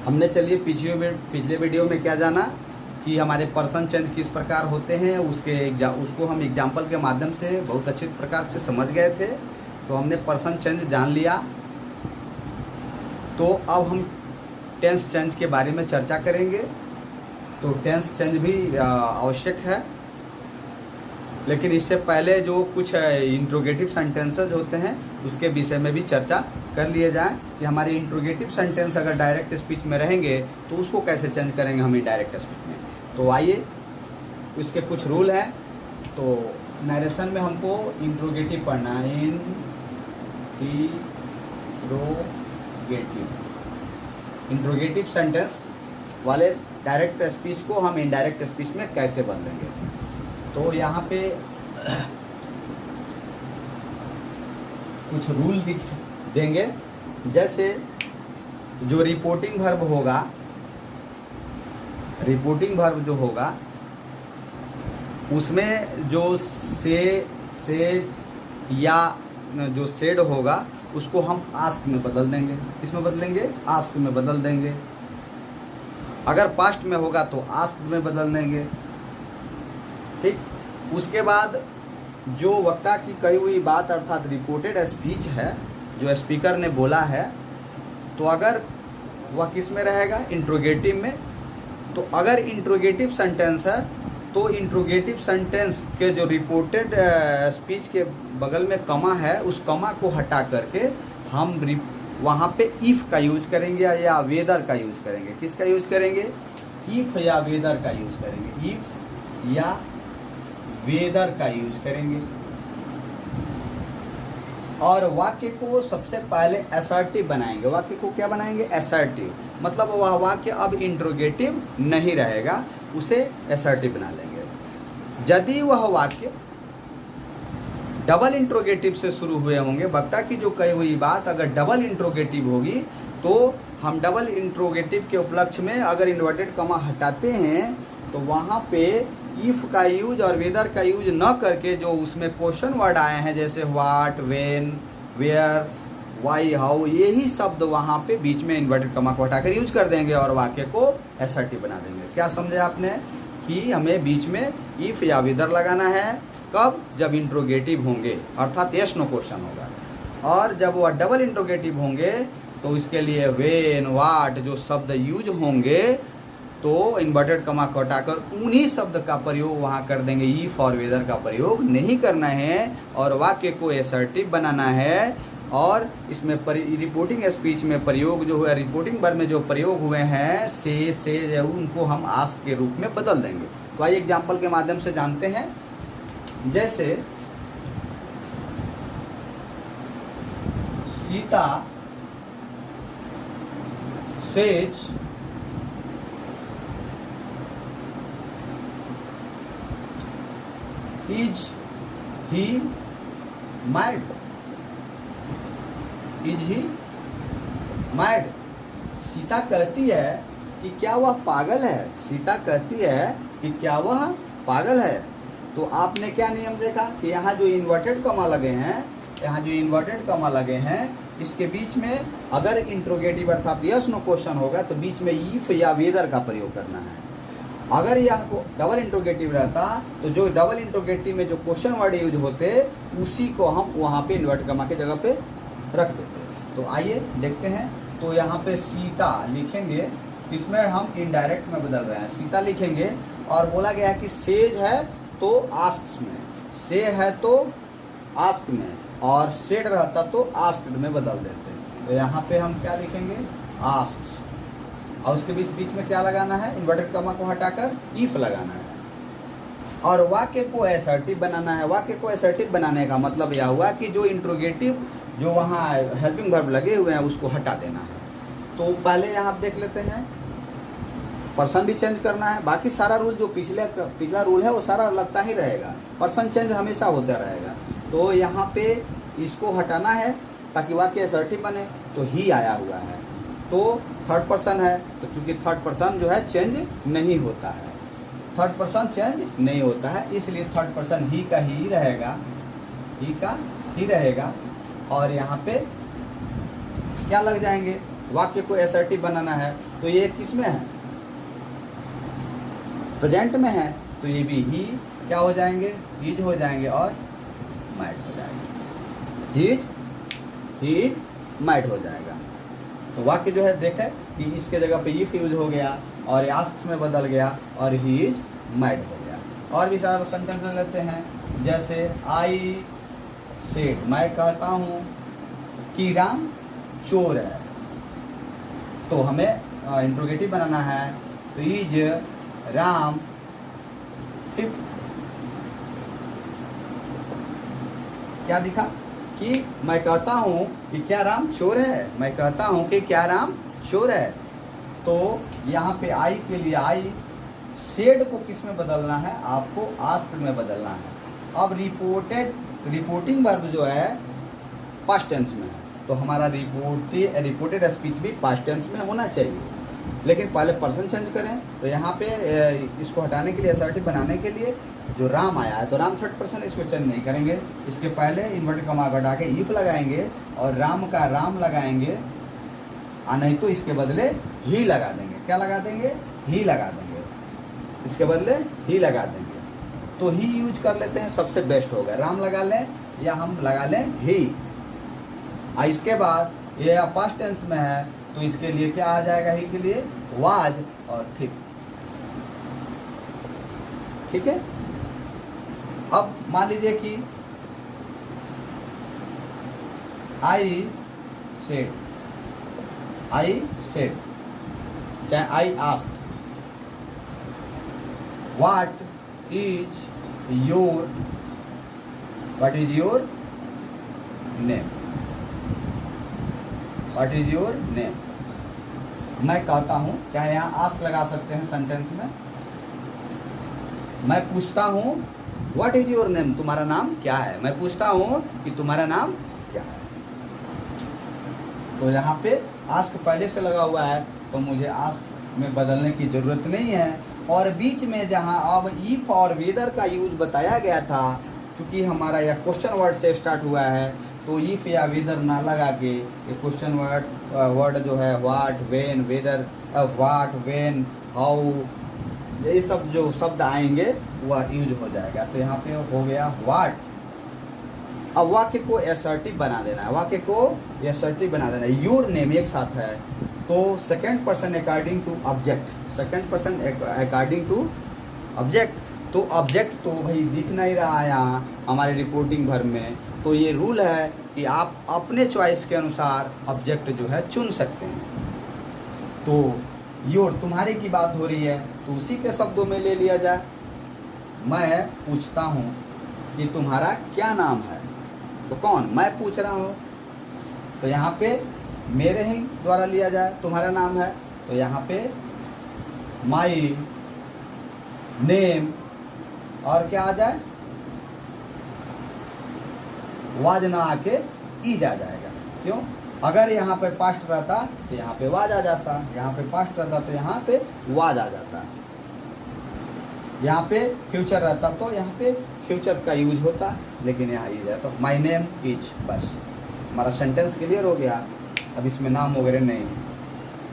हमने चलिए पिछले वीडियो में क्या जाना कि हमारे पर्सन चेंज किस प्रकार होते हैं, उसको हम एग्जाम्पल के माध्यम से बहुत अच्छे प्रकार से समझ गए थे। तो हमने पर्सन चेंज जान लिया। तो अब हम टेंस चेंज के बारे में चर्चा करेंगे। तो टेंस चेंज भी आवश्यक है, लेकिन इससे पहले जो कुछ इंट्रोगेटिव सेंटेंसेस होते हैं उसके विषय में भी चर्चा कर लिए जाए कि हमारे इंट्रोगेटिव सेंटेंस अगर डायरेक्ट स्पीच में रहेंगे तो उसको कैसे चेंज करेंगे हम डायरेक्ट स्पीच में। तो आइए, इसके कुछ रूल हैं। तो नरेशन में हमको इंट्रोगेटिव पढ़ना है, इंट्रोगेटिव सेंटेंस वाले डायरेक्ट स्पीच को हम इनडायरेक्ट स्पीच में कैसे बदलेंगे। तो यहाँ पे कुछ रूल देंगे। जैसे जो रिपोर्टिंग वर्ब जो होगा उसमें जो से या जो सेड होगा उसको हम आस्क में बदल देंगे। किसमें बदलेंगे? आस्क में बदल देंगे। अगर पास्ट में होगा तो आस्क में बदल देंगे। ठीक। उसके बाद जो वक्ता की कही हुई बात अर्थात रिपोर्टेड स्पीच है, जो स्पीकर ने बोला है, तो अगर वह किस में रहेगा? इंट्रोगेटिव में। तो अगर इंट्रोगेटिव सेंटेंस है तो इंट्रोगेटिव सेंटेंस के जो रिपोर्टेड स्पीच के बगल में कमा है उस कमा को हटा करके हम वहाँ पे इफ़ का यूज करेंगे या वेदर का यूज करेंगे। किसका यूज करेंगे? इफ़ या वेदर का यूज करेंगे। इफ़ या वेदर का यूज करेंगे। और वाक्य को सबसे पहले असर्टिव बनाएंगे। वाक्य को क्या बनाएंगे? असर्टिव। मतलब वह वाक्य अब इंट्रोगेटिव नहीं रहेगा, उसे असर्टिव बना लेंगे। यदि वह वाक्य डबल इंट्रोगेटिव से शुरू हुए होंगे, वक्ता की जो कही हुई बात अगर डबल इंट्रोगेटिव होगी तो हम डबल इंट्रोगेटिव के उपलक्ष्य में अगर इन्वर्टेड कमा हटाते हैं तो वहाँ पे इफ़ का यूज और वेदर का यूज न करके जो उसमें क्वेश्चन वर्ड आए हैं जैसे what, when, where, why, how, यही शब्द वहाँ पे बीच में इन्वर्टेड कमा को हटाकर यूज कर देंगे और वाक्य को असर्टिव बना देंगे। क्या समझे आपने कि हमें बीच में इफ़ या वेदर लगाना है? कब? जब इंट्रोगेटिव होंगे अर्थात यस नो क्वेश्चन होगा। और जब वह डबल इंट्रोगेटिव होंगे तो इसके लिए व्हेन, व्हाट जो शब्द यूज होंगे तो इन्वर्टेड कमा को हटाकर उन्हीं शब्द का प्रयोग वहाँ कर देंगे। इफ और वेदर का प्रयोग नहीं करना है और वाक्य को असर्टिव बनाना है। और इसमें रिपोर्टिंग स्पीच में प्रयोग जो हुआ, रिपोर्टिंग वर्ब में जो प्रयोग हुए हैं से उनको हम आस्क के रूप में बदल देंगे। तो आइए एग्जाम्पल के माध्यम से जानते हैं। जैसे Sita says Is he mad? Is he mad? Sita कहती है कि क्या वह पागल है। सीता कहती है कि क्या वह पागल है। तो आपने क्या नियम देखा कि यहाँ जो इन्वर्टेड कमा लगे हैं, इसके बीच में अगर इंट्रोगेटिव अर्थात यस नो क्वेश्चन होगा तो बीच में इफ या वेदर का प्रयोग करना है। अगर यह डबल इंट्रोगेटिव रहता तो जो डबल इंट्रोगेटिव में जो क्वेश्चन वर्ड यूज होते उसी को हम वहाँ पे इन्वर्ट कमा के जगह पे रख देते। तो आइए देखते हैं। तो यहाँ पे सीता लिखेंगे, इसमें हम इनडायरेक्ट में बदल रहे हैं। सीता लिखेंगे और बोला गया है कि सेज है तो आस्क्स में, से है तो आस्क में, और सेड रहता तो आस्क्ड में बदल देते। तो यहाँ पे हम क्या लिखेंगे? आस्क्स। और उसके बीच में क्या लगाना है? इन्वर्टेड कमा को हटाकर इफ लगाना है। और वाक्य को असर्टिव बनाना है। वाक्य को असर्टिव बनाने का मतलब यह हुआ कि जो इंट्रोगेटिव जो वहाँ हेल्पिंग वर्ब लगे हुए हैं उसको हटा देना है। तो पहले यहाँ देख लेते हैं, पर्सन भी चेंज करना है। बाकी सारा रूल जो पिछला रूल है वो सारा लगता ही रहेगा। पर्सन चेंज हमेशा होता रहेगा। तो यहाँ पे इसको हटाना है ताकि वाक्य असर्टिव बने। तो ही आया हुआ है तो थर्ड पर्सन है, तो चूंकि थर्ड पर्सन जो है चेंज नहीं होता है, थर्ड पर्सन चेंज नहीं होता है, इसलिए थर्ड पर्सन ही का ही रहेगा, ही का ही रहेगा। और यहाँ पे क्या लग जाएंगे? वाक्य को असर्टिव बनाना है तो ये किस में है, प्रेजेंट में है, तो ये भी ही क्या हो जाएंगे, इज हो जाएंगे और माइट हो जाएंगे, इज माइट हो जाएगा। तो वाक्य जो है देखे कि इसके जगह पे इफ यूज हो गया और आस्क्स में बदल गया और ही इज माइट हो गया। और भी सारा सेंटेंस लेते हैं, जैसे आई सेड, मैं कहता हूँ कि राम चोर है, तो हमें इंट्रोगेटिव बनाना है, तो इज राम थिप। क्या दिखा कि मैं कहता हूँ कि क्या राम चोर है, मैं कहता हूँ कि क्या राम चोर है। तो यहाँ पे आई के लिए आई सेड को किस में बदलना है, आपको आस्क में बदलना है। अब रिपोर्टिंग वर्ब जो है पास्ट टेंस में है, तो हमारा रिपोर्टेड स्पीच भी पास्ट टेंस में होना चाहिए, लेकिन पहले पर्सन चेंज करें। तो यहाँ पे इसको हटाने के लिए, असर्टिव बनाने के लिए जो राम आया है, तो राम थर्ड पर्सन, इसको चेंज नहीं करेंगे, इसके पहले इन्वर्टेड कॉमा हटा के इफ लगाएंगे और राम का राम लगाएंगे, नहीं तो इसके बदले ही लगा देंगे। क्या लगा देंगे, ही लगा देंगे, इसके बदले ही लगा देंगे। तो ही यूज कर लेते हैं, सबसे बेस्ट होगा। राम लगा लें या हम लगा लें ही। इसके बाद ये पास्ट टेंस में है, तो इसके लिए क्या आ जाएगा, ही के लिए वाज और थिक। ठीक है। अब मान लीजिए कि आई सेड, चाहे I asked, what is your name, what is your name. मैं कहता हूँ, चाहे यहाँ आस्क लगा सकते हैं सेंटेंस में। मैं पूछता हूँ व्हाट इज योर नेम, तुम्हारा नाम क्या है। मैं पूछता हूँ कि तुम्हारा नाम क्या है। तो यहाँ पे आस्क पहले से लगा हुआ है, तो मुझे आस्क में बदलने की ज़रूरत नहीं है। और बीच में जहाँ अब इफ और वेदर का यूज बताया गया था, क्योंकि हमारा यह क्वेश्चन वर्ड से स्टार्ट हुआ है, तो इफ या वेदर ना लगा के ये क्वेश्चन वर्ड जो है what, when, whether, what, when, how, ये सब जो शब्द आएंगे वह यूज हो जाएगा। तो यहाँ पे हो गया व्हाट। अब वाक्य को असर्टिव बना देना है, वाक्य को असर्टिव बना देना है। योर नेम एक साथ है, तो second person according to object, second person according to object. तो ऑब्जेक्ट तो भाई दिख नहीं रहा है यहाँ हमारे रिपोर्टिंग भर में, तो ये रूल है कि आप अपने चॉइस के अनुसार ऑब्जेक्ट जो है चुन सकते हैं। तो योर तुम्हारे की बात हो रही है, तो उसी के शब्दों में ले लिया जाए। मैं पूछता हूँ कि तुम्हारा क्या नाम है, तो कौन, मैं पूछ रहा हूँ, तो यहाँ पे मेरे ही द्वारा लिया जाए। तुम्हारा नाम है, तो यहाँ पे माई नेम, और क्या आ जाए, वाज ना आके ईज आ जाएगा। क्यों, अगर यहाँ पे पास्ट रहता तो यहाँ पे वाज आ जाता, यहाँ पे पास्ट रहता तो यहाँ पे वाज आ जाता, यहाँ पे फ्यूचर रहता तो यहाँ पे फ्यूचर का यूज होता, लेकिन यहाँ ईज है। तो माई नेम इज, बस हमारा सेंटेंस क्लियर हो गया। अब इसमें नाम वगैरह नहीं।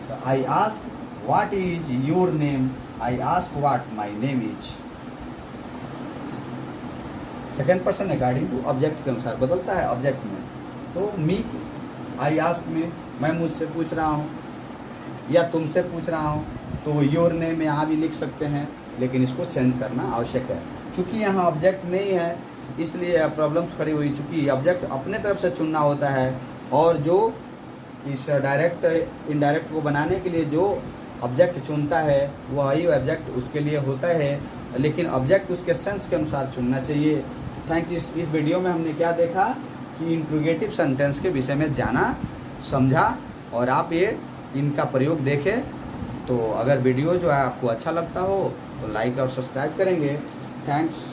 तो I ask what is your name, I ask what my name is. Second person according to object के अनुसार बदलता है ऑब्जेक्ट में। तो मी, आई आस्क में मैं मुझसे पूछ रहा हूँ या तुमसे पूछ रहा हूँ, तो योर नेम यहाँ भी लिख सकते हैं, लेकिन इसको चेंज करना आवश्यक है। चूँकि यहाँ ऑब्जेक्ट नहीं है इसलिए प्रॉब्लम्स खड़ी हुई, चूँकि ऑब्जेक्ट अपने तरफ से चुनना होता है, और जो इस डायरेक्ट इनडायरेक्ट को बनाने के लिए जो ऑब्जेक्ट चुनता है वही ऑब्जेक्ट उसके लिए होता है, लेकिन ऑब्जेक्ट उसके सेंस के अनुसार चुनना चाहिए। Thank you. इस वीडियो में हमने क्या देखा कि इंट्रोगेटिव सेंटेंस के विषय में जाना, समझा, और आप ये इनका प्रयोग देखें। तो अगर वीडियो जो है आपको अच्छा लगता हो तो लाइक और सब्सक्राइब करेंगे। थैंक्स।